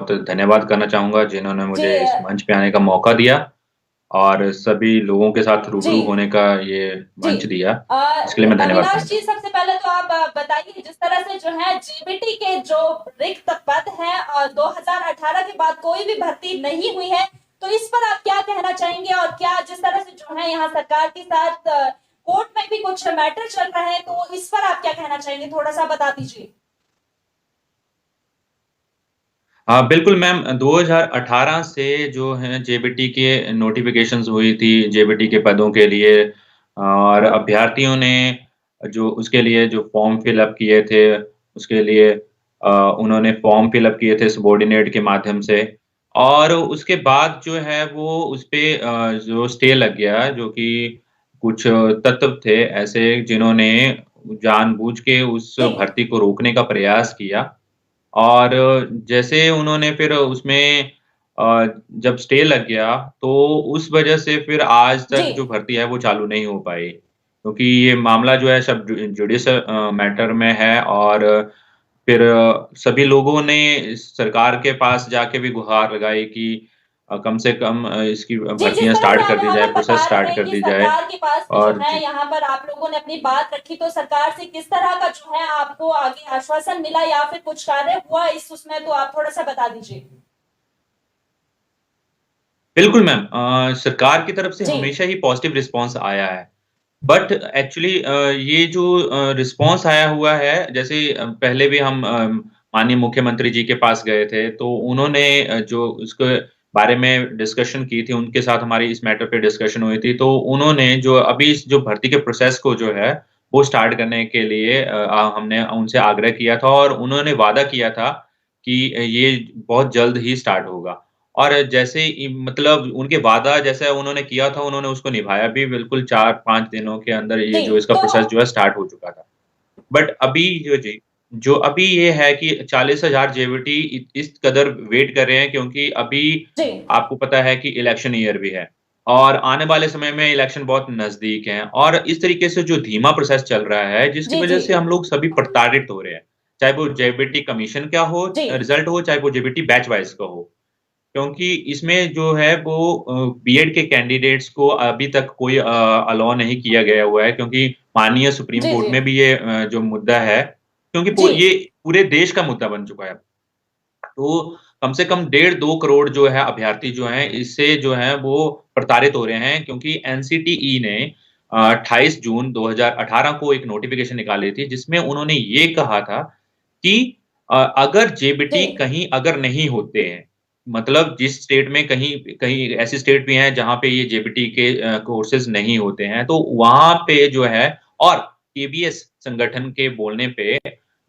बहुत धन्यवाद करना चाहूँगा जिन्होंने जी। मुझे इस मंच पे आने का मौका दिया और सभी लोगों के साथ रूबरू जी। होने का ये जी। मंच दिया। अ, इसके लिए मैं धन्यवाद अविनाश करना जी, चाहूँगा। सबसे पहले तो आप बताइए, जिस तरह से जो है जीबीटी के जो रिक्त पद हैं और 2018 के बाद कोई भी भर्ती नहीं हुई है, तो इस पर आप क्या कहना चाहेंगे? और क्या जिस तरह से जो है यहाँ सरकार के साथ कोर्ट में भी कुछ मैटर चल रहा है, तो इस पर आप क्या कहना चाहेंगे? थोड़ा सा बता दीजिए। हाँ, बिल्कुल मैम 2018 से जो है जेबीटी के नोटिफ़िकेशंस हुई थी, जेबीटी के पदों के लिए और अभ्यर्थियों ने जो उसके लिए जो फ़ॉर्म फिल अप किए थे, उसके लिए उन्होंने फ़ॉर्म फिल अप किए थे सबॉर्डिनेट के माध्यम से और उसके बाद जो है वो उसपे जो स्टे लग गया, जो कि कुछ तत्व थे ऐसे जिन्होंने जानबूझ के उस जी। भर्ती को रोकने का प्रयास किया और जैसे उन्होंने फिर उसमें जब स्टे लग गया, तो उस वजह से फिर आज जी। तक जो भर्ती है वो चालू नहीं हो पाई। क्योंकि ये मामला जो है सब जुडिशियल मैटर में है और फिर सभी लोगों ने इस सरकार के पास जाके भी गुहार लगाई कि कम से कम इसकी जी, जिस भर्तियाँ तरह से स्टार्ट कर आप दी यहाँ जाए, पर प्रोसेस बता रहे स्टार्ट हैं कर कि दी जाए सरकार के पास भी जो और है जी। यहाँ पर आप लोगों ने अपनी बात रखी, तो सरकार से किस तरह का जो है आपको आगे आश्वासन मिला या फिर कुछ कार्य हुआ इस उसमें, तो आप थोड़ा सा बता दीजिए। बिल्कुल मैम सरकार की तरफ से जी। हमेशा ही पॉज़िटिव रिस्पॉन्स आया है। बट एक्चुअली ये जो रिस्पॉन्स आया हुआ है, जैसे पहले भी हम माननीय मुख्यमंत्री जी के पास गए थे, तो उन्होंने जो उसके बारे में डिस्कशन की थी, उनके साथ हमारी इस मैटर पे डिस्कशन हुई थी, तो उन्होंने जो अभी इस जो भर्ती के प्रोसेस को जो है, वो स्टार्ट करने के लिए हमने उनसे आग्रह किया था और उन्होंने वादा किया था कि ये बहुत जल्द ही स्टार्ट होगा। और जैसे ही मतलब उनके वादा जैसा उन्होंने किया था, उन्होंने उसको निभाया भी बिल्कुल 4-5 दिनों के अंदर ये जी। जो इसका तो प्रोसेस जो है स्टार्ट हो चुका था। बट अभी जो जी, जो अभी ये है कि 40,000 जेवीटी इस कदर वेट कर रहे हैं क्योंकि अभी जी। आपको पता है कि इलेक्शन ईयर भी है और आने वाले समय में इलेक्शन बहुत नज़दीक हैं और इस तरीके से जो धीमा प्रोसेस चल रहा है, जिसकी जी। वजह जी। से हम लोग सभी प्रताड़ित हो रहे हैं। चाहे वो जेवीटी कमीशन का हो जी। रिज़ल्ट हो, चाहे वो जेवीटी बैच वाइज़ का हो। क्योंकि इसमें जो है वो बीएड के कैंडिडेट्स को अभी तक कोई अलाउ नहीं किया गया हुआ है क्योंकि माननीय सुप्रीम जी। कोर्ट जी। में भी ये जो मुद्दा है क्योंकि जी। ये पूरे देश का मुद्दा बन चुका है। तो कम से कम डेढ़ 2 करोड़ जो है अभ्यर्थी जो हैं, इससे जो है वो प्रताड़ित हो रहे हैं क्योंकि एनसीटीई ने 28 जून 2018 को एक नोटिफ़िकेशन निकाली थी जिसमें उन्होंने ये कहा था कि अगर जी। जेबीटी कहीं अगर नहीं होते हैं, मतलब जिस स्टेट में कहीं कहीं ऐसी स्टेट भी हैं जहाँ पे ये जेबीटी के कोर्सेज़ नहीं होते हैं, तो वहाँ पे जो है और केबीएस संगठन के बोलने पे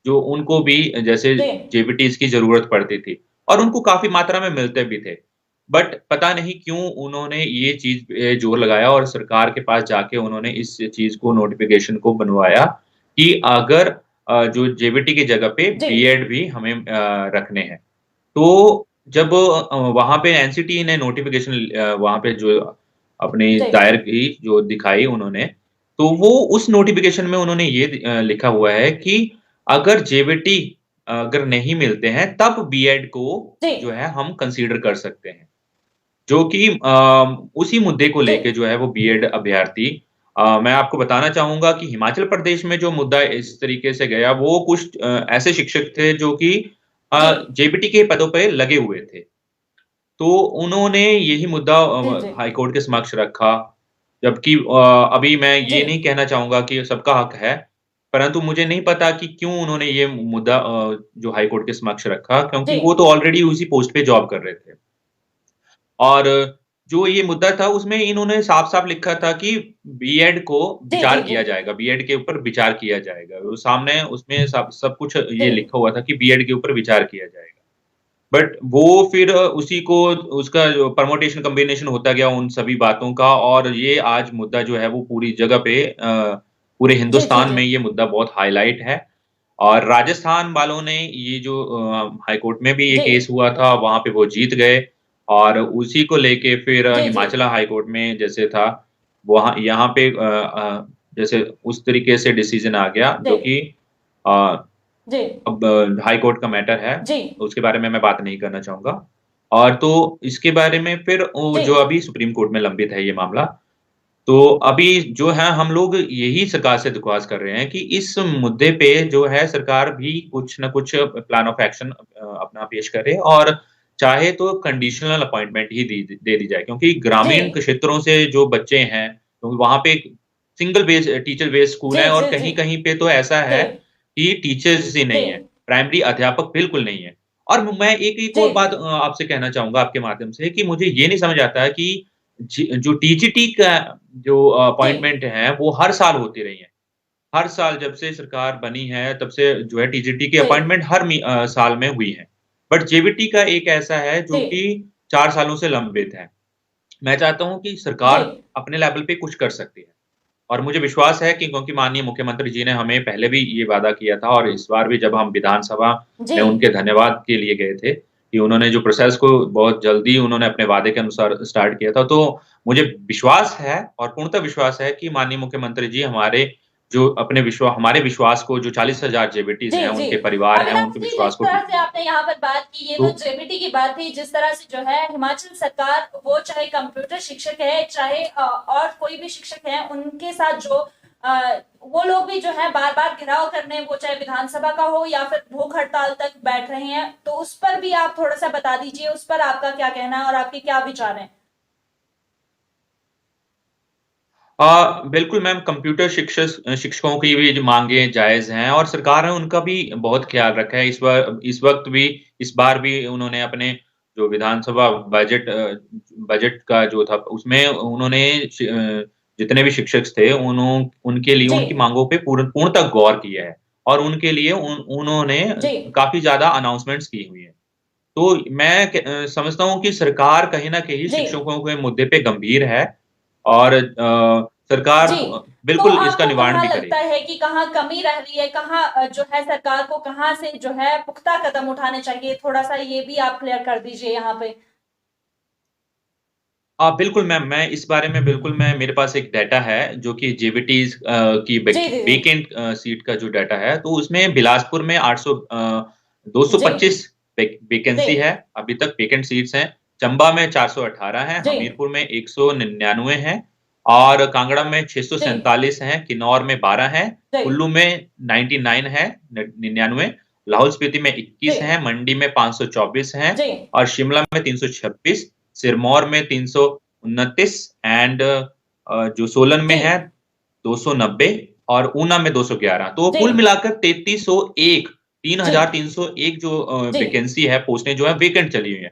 जो उनको भी जैसे जी। जेबीटीज़ की ज़रूरत पड़ती थी और उनको काफ़ी मात्रा में मिलते भी थे। बट पता नहीं क्यों उन्होंने ये चीज़ पे जोर लगाया और सरकार के पास जाके उन्होंने इस चीज़ को नोटिफ़िकेशन को बनवाया कि अगर जो जेबीटी की जगह पे जी। बीएड भी हमें रखने हैं। तो जब वहाँ पे एनसीटीई ने नोटिफ़िकेशन वहाँ पे जो अपनी जी। दायर की, जो दिखाई उन्होंने, तो वो उस नोटिफ़िकेशन में उन्होंने ये लिखा हुआ है कि अगर जेबीटी अगर नहीं मिलते हैं, तब बीएड को जी। जो है हम कंसीडर कर सकते हैं। जो कि उसी मुद्दे को जी। लेके जो है वो बीएड अभ्यर्थी मैं आपको बताना चाहूँगा कि हिमाचल प्रदेश में जो मुद्दा इस तरीके से गया, वो कुछ ऐसे शिक्षक थे जो कि जी। जेबीटी के पदों पे लगे हुए थे। तो उन्होंने यही मुद्दा जी। जी। हाई कोर्ट के समक्ष रखा, जबकि अभी मैं जी। ये नहीं कहना चाहूँगा कि सबका हक है, परंतु मुझे नहीं पता कि क्यों उन्होंने ये मुद्दा जो हाई कोर्ट के समक्ष रखा, जी। क्योंकि वो तो ऑलरेडी उसी पोस्ट पे जॉब कर रहे थे। और जो ये मुद्दा था उसमें इन्होंने साफ-साफ लिखा था कि बीएड को जी। विचार जी। जी। किया जाएगा, बीएड के ऊपर विचार किया जाएगा। वो सामने उसमें सब सब कुछ जी। ये लिखा हुआ था कि बीएड के ऊपर विचार किया जाएगा। बट वो फिर उसी को उसका जो परम्यूटेशन कॉम्बिनेशन होता गया उन सभी बातों का और ये आज मुद्दा जो है वो पूरी जगह पे पूरे जी। जी। हिंदुस्तान जी। में ये मुद्दा बहुत हाइलाइट है। और राजस्थान वालों ने ये जो हाई कोर्ट में भी ये जी। केस हुआ था, वहाँ पे वो जीत गए और उसी को लेके फिर जी। जी। हिमाचल हाई कोर्ट में जैसे था, वहाँ यहाँ पे जैसे उस तरीके से डिसीज़न आ गया जी। जो कि अ जी, अब हाई कोर्ट का मैटर है, जी, उसके बारे में मैं बात नहीं करना चाहूँगा। और तो इसके बारे में फिर वो जी, जो अभी सुप्रीम कोर्ट में लंबित है ये मामला, तो अभी जो है हम लोग यही सरकार से दरख्वास्त कर रहे हैं कि इस मुद्दे पे जो है सरकार भी कुछ न कुछ प्लान ऑफ एक्शन अपना पेश करे और चाहे तो कंडीशनल अपॉइंटमेंट ही दे दी जाए क्योंकि जी, ग्रामीण क्षेत्रों से जो बच्चे हैं, तो वहाँ पे single base teacher based school जी, है और जी, जी, कहीं-कहीं पे तो ऐसा जी, है कि टीचर्स ही जी, नहीं है, प्राइमरी अध्यापक बिल्कुल नहीं है। और मैं एक जी, और बात जी, आपसे कहना चाहूँगा आपके माध्यम से कि मुझे ये नहीं समझ आता है कि जो टीजीटी का जो जी, अपॉइंटमेंट है, वो हर साल होती रही है। हर साल जब से सरकार बनी है, तब से जो है टीजीटी की जी, अपॉइंटमेंट साल में हुई है। बट जेवीटी का एक ऐसा है जो जी, कि 4 सालों से लंबित है। मैं चाहता हूँ कि जी, सरकार अपने लेवल पे कुछ कर सकती है। और मुझे विश्वास है कि क्योंकि माननीय मुख्यमंत्री जी ने हमें पहले भी ये वादा किया था और इस बार भी जब हम विधानसभा जी। में उनके धन्यवाद के लिए गए थे, कि उन्होंने जो प्रोसेस को बहुत जल्दी उन्होंने अपने वादे के अनुसार स्टार्ट किया था। तो मुझे विश्वास है और पूर्णतः विश्वास है कि माननीय मुख्यमंत्री जी हमारे विश्वास को जो 40,000 जेबीटीज़ हैं, जी, जी। उनके परिवार हैं, अविनाश उनके जी, जिस विश्वास को तरह टूटने से नहीं आपने देंगे। यहाँ पर बात की, ये तो तो जेबीटी की बात थी, जिस तरह से जो है हिमाचल सरकार, वो चाहे कंप्यूटर शिक्षक है, चाहे और कोई भी शिक्षक है, उनके साथ जो वो लोग भी जो है बार-बार घेराव करने, वो चाहे विधानसभा का हो या फिर भूख हड़ताल तक बैठ रहे हैं, तो उस पर भी आप थोड़ा-सा बता दीजिए, उस पर आपका क्या कहना है और आपके क्या विचार हैं? बिल्कुल मैम कंप्यूटर शिक्षकों की भी जो माँगें जायज़ हैं और सरकार ने उनका भी बहुत ख़्याल रखा है। इस वक़्त भी इस बार भी उन्होंने अपने जो विधानसभा बजट का जो था उसमें उन्होंने जितने भी शिक्षक थे उनके लिए जी, उनकी माँगों पे पूर्णतः गौर किया है और उनके लिए उन्होंने जी, काफ़ी ज़्यादा अनाउंसमेंट्स की हुई हैं। तो मैं समझता हूँ कि सरकार कहीं न कहीं जी। शिक्षकों के मुद्दे पे गंभीर है और सरकार जी, तो बिल्कुल इसका आपको निवारण कहाँ भी लगता करेगी। है कि कहाँ कमी रह रही है? कहाँ जो है सरकार को कहाँ से जो है पुख्ता कदम उठाने चाहिए? थोड़ा-सा ये भी आप क्लियर कर दीजिए यहाँ पे। बिल्कुल मैम, मैं इस बारे में बिल्कुल मैं मेरे पास एक डाटा है जो कि जेवीटीज़ की जी, जी, जी। वेकेंट सीट का जो डाटा है, तो उसमें बिलासपुर में जी, 225 जी, वैकेंसी है, अभी तक वेकेंट सीट्स हैं। चंबा में 418 हैं, जी, हमीरपुर में 199 हैं और कांगड़ा में जी, 647 हैं, किन्नौर में 12 हैं, जी, कुल्लू में 99 है, न 99, लाहौल स्पीति में जी, 21 हैं, मंडी में 524 हैं जी, और शिमला में 326, सिरमौर में 329 एंड जो सोलन में जी, है 290 और ऊना में 211 तो जी, कुल मिलाकर 3301 जी, 3301 जो जी, वैकेंसी है, पोस्टें जो है वेकेंट चली हुई हैं।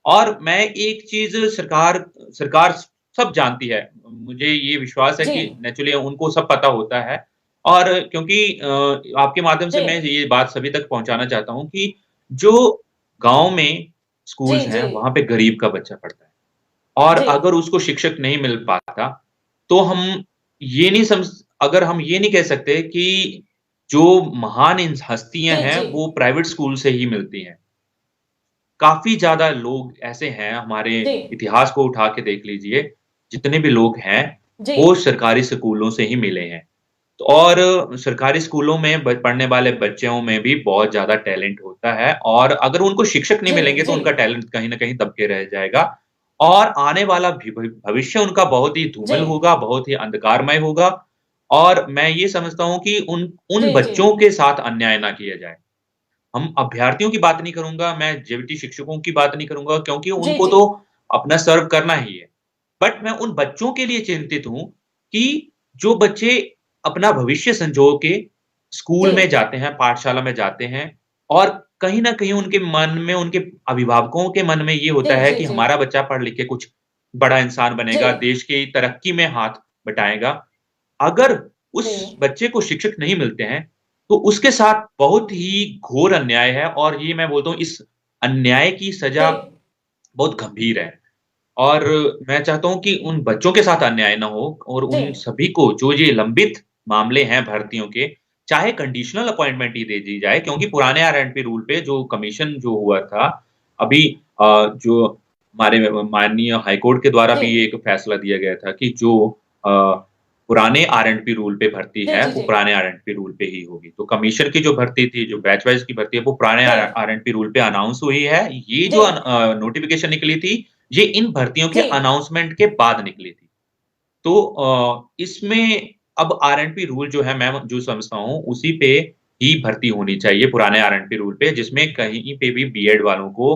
और मैं एक चीज़ सरकार सरकार सब जानती है। मुझे ये विश्वास है जी, कि नेचुरली उनको सब पता होता है और क्योंकि आपके माध्यम से जी, मैं ये बात सभी तक पहुँचाना चाहता हूँ कि जो गाँव में जी, स्कूल्स हैं, जी, वहाँ पे गरीब का बच्चा पढ़ता है और जी, अगर उसको शिक्षक नहीं मिल पाता, तो ये नहीं समझ हम ये नहीं कह सकते कि जो महान हस्तियाँ जी, हैं, जी, वो प्राइवेट स्कूल से ही मिलती हैं। काफ़ी ज़्यादा लोग ऐसे हैं हमारे जी, इतिहास को उठा के देख लीजिए, जितने भी लोग हैं, जी, वो सरकारी स्कूलों से ही मिले हैं। तो और सरकारी स्कूलों में पढ़ने वाले बच्चों में भी बहुत ज़्यादा टैलेंट होता है और अगर उनको शिक्षक नहीं जी, मिलेंगे तो जी, उनका टैलेंट कहीं न कहीं दब के रह जाएगा और आने वाला भविष्य उनका बहुत ही जी, धूमिल होगा, बहुत ही अंधकारमय होगा और मैं ये समझता हूँ कि उन उन जी, जी, बच्चों के साथ अन्याय ना किया जाए। हम अभ्यर्थियों की बात नहीं करूँगा, मैं जेवीटी शिक्षकों की बात नहीं करूँगा क्योंकि जी, उनको जी, तो अपना सर्व करना ही है। बट मैं उन बच्चों के लिए चिंतित हूँ कि जो बच्चे अपना भविष्य संजो के जी, स्कूल में जाते हैं, पाठशाला में जाते हैं और कहीं न कहीं उनके मन में, उनके अभिभावकों के मन में ये होता जी, है जी, कि जी, हमारा बच्चा पढ़ लिख के कुछ बड़ा इंसान जी, बनेगा, देश की तरक्की में हाथ बटाएगा। अगर उस बच्चे को शिक्षक नहीं मिलते हैं, तो उसके साथ बहुत ही घोर अन्याय है और ये मैं बोलता हूँ इस अन्याय की जी, सज़ा बहुत गंभीर है। और मैं चाहता हूँ कि उन बच्चों के साथ अन्याय ना हो और जी, उन सभी को जो ये लंबित मामले हैं भर्तियों के, चाहे कंडीशनल अपॉइंटमेंट ही दे दी जाए क्योंकि पुराने आरएनपी रूल पे जो कमीशन जो हुआ था, अभी जो हमारे माननीय हाई कोर्ट के द्वारा जी, भी एक फैसला दिया गया था कि जो अ पुराने आर-एंड-पी रूल पे भर्ती जी, है, जी, वो जी। पुराने आर-एंड-पी रूल पे ही होगी। तो कमीशन की जो भर्ती थी, जो बैच वाइज़ की भर्ती है, वो पुराने जी, आर-एंड-पी रूल पे अनाउंस हुई है। ये जी, जो नोटिफ़िकेशन निकली थी, ये इन भर्तियों के जी, अनाउंसमेंट के बाद निकली थी। तो इसमें अब आर-एंड-पी रूल जो है, मैं जो समझता हूँ, उसी पे ही भर्ती होनी चाहिए, पुराने आर-एंड-पी रूल पे, जिसमें कहीं पे भी बीएड वालों को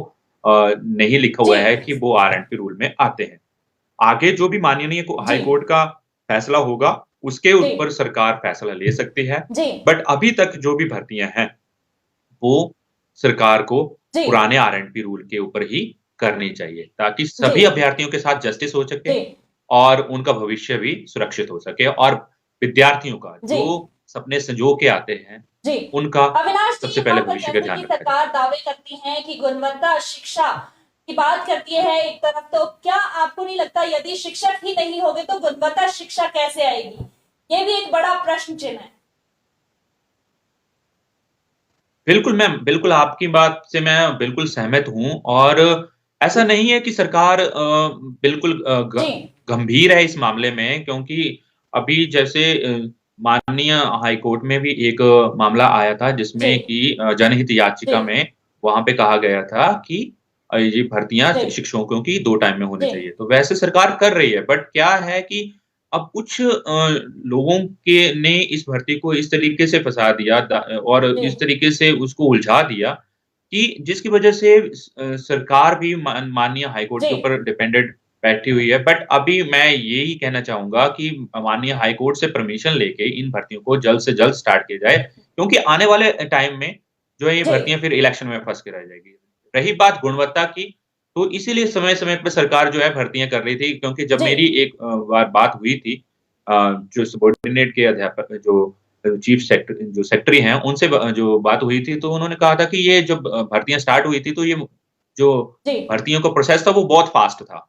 नहीं लिखा जी, हुआ है कि वो आर-एंड-पी रूल में आते हैं। आगे जो भी माननीय हाई जी, कोर्ट का फैसला होगा, उसके जी, ऊपर सरकार फैसला ले सकती है। जी, बट अभी तक जो भी भर्तियाँ हैं, वो सरकार को जी, पुराने आर-एंड-पी रूल के ऊपर ही करनी चाहिए, ताकि जी, सभी अभ्यर्थियों के साथ जस्टिस हो सके जी, और उनका भविष्य भी सुरक्षित हो सके और विद्यार्थियों का जी। जो सपने संजो के आते हैं, जी। उनका अविनाश जी, सबसे पहले यहाँ पर भविष्य का जैसे कि ध्यान रखा जाए। सरकार दावे करती है कि गुणवत्ता शिक्षा की बात करती है एक तरफ, तो क्या आपको नहीं लगता यदि शिक्षक ही नहीं होंगे तो गुणवत्ता शिक्षा कैसे आएगी? ये भी एक बड़ा प्रश्न चिन्ह है। बिल्कुल मैम, बिल्कुल आपकी बात से मैं बिल्कुल सहमत हूँ और ऐसा नहीं है कि सरकार बिल्कुल जी, गंभीर है इस मामले में क्योंकि अभी जैसे माननीय हाई कोर्ट में भी एक मामला आया था जी, जिसमें कि जनहित जी, याचिका में वहाँ पे कहा गया था कि ये भर्तियाँ जी, शिक्षकों की 2 टाइम में होनी जी, चाहिए। तो वैसे सरकार कर रही है बट क्या है कि अब कुछ लोगों के ने इस भर्ती को इस तरीके से फँसा दिया और जी, इस तरीके से उसको उलझा दिया कि जिसकी वजह से सरकार भी माननीय हाई कोर्ट जी, के ऊपर डिपेंडेंट बैठी हुई है। बट अभी मैं यही कहना चाहूँगा कि माननीय हाई कोर्ट से परमिशन लेके इन भर्तियों को जल्द से जल्द स्टार्ट किया जाए, क्योंकि आने वाले टाइम में जो है ये जी, भर्तियाँ फिर इलेक्शन में फँस के रह जाएगी। रही बात गुणवत्ता की, तो इसीलिए समय-समय पे सरकार जो है भर्तियाँ कर रही थी क्योंकि जब जी, मेरी एक बार बात हुई थी जो सबॉर्डिनेट के अध्यापक जो चीफ जो सेक्रेटरी हैं, उनसे जो बात हुई थी, तो उन्होंने कहा था कि ये जब भर्तियाँ स्टार्ट हुई थी, तो ये जो जी, भर्तियों का प्रोसेस था, वो बहुत फास्ट था।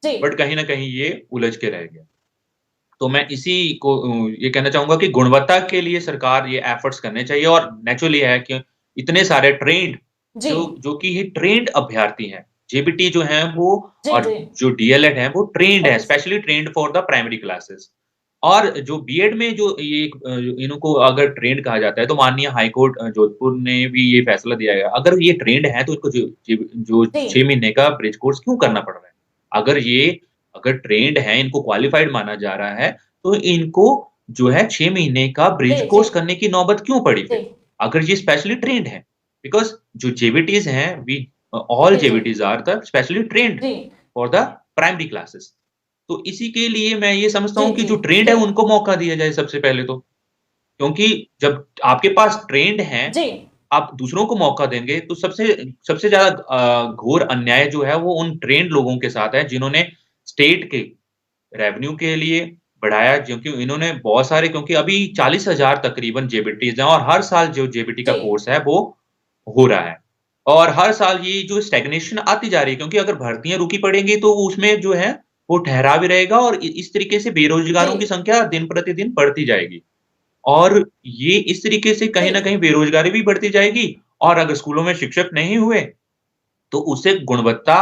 जी, बट कहीं न कहीं ये उलझ के रह गया। तो मैं इसी को ये कहना चाहूँगा कि गुणवत्ता के लिए सरकार ये एफर्ट्स करने चाहिए और नेचुरली है कि इतने सारे ट्रेन्ड जी, जो कि ये ट्रेन्ड अभ्यर्थी हैं। जेबीटी जो हैं वो जी, और जी, जो डीएलएड हैं वो ट्रेन्ड हैं, जी, specially trained for the primary classes. और जो बीएड में जो ये इनको अगर ट्रेन्ड कहा जाता है तो माननीय हाई कोर्ट जोधपुर ने भी ये फैसला दिया है। अगर ये ट्रेन्ड हैं तो इनको जो जी, 6 महीने का ब्रिज कोर्स क्यों करना पड़ रहा है? अगर ये अगर ट्रेन्ड हैं, इनको क्वालिफाइड माना जा रहा है, तो इनको जो है 6 महीने का ब्रिज जी, जी, कोर्स करने की नौबत क्यों पड़ी जी, फिर? अगर ये स्पेशली ट्रेन्ड हैं। बिकॉज़ जो जेवीटीज़ हैं ऑल जी, जी, JVTs are the specially trained जी, फॉर द प्राइमरी क्लासेस। तो इसी के लिए मैं ये समझता जी, हूँ कि जी, जो ट्रेन्ड है जी, उनको मौका दिया जाए सबसे पहले तो। क्योंकि जब आपके पास ट्रेन्ड हैं, जी, आप दूसरों को मौका देंगे तो सबसे सबसे ज़्यादा घोर अन्याय जो है वो उन ट्रेन्ड लोगों के साथ है जिन्होंने स्टेट के रेवेन्यू के लिए बढ़ाया क्योंकि इन्होंने बहुत सारे क्योंकि अभी 40,000 तकरीबन जेबीटीज़ हैं और हर साल जो जेबीटी का जी, कोर्स है वो हो रहा है। और हर साल ये जो स्टैग्नेशन आती जा रही है क्योंकि अगर भर्तियाँ रुकी पड़ेंगी तो उसमें जो है वो ठहराव ही रहेगा और इस तरीके से जी, बेरोज़गारों की संख्या दिन-प्रतिदिन बढ़ती जाएगी। और ये इस तरीके से कहीं न जी, कहीं बेरोज़गारी भी बढ़ती जाएगी और अगर स्कूलों में शिक्षक नहीं हुए, तो उससे गुणवत्ता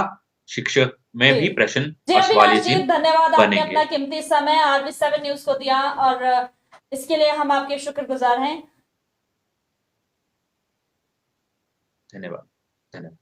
शिक्षक में जी। भी प्रश्न जी, और अविनाश सवालिया जी, चिन्ह धन्यवाद, आपने अपना बनेंगे। कीमती समय आरबी7 न्यूज़ को दिया और इसके लिए हम आपके शुक्रगुज़ार हैं। धन्यवाद। धन्यवाद।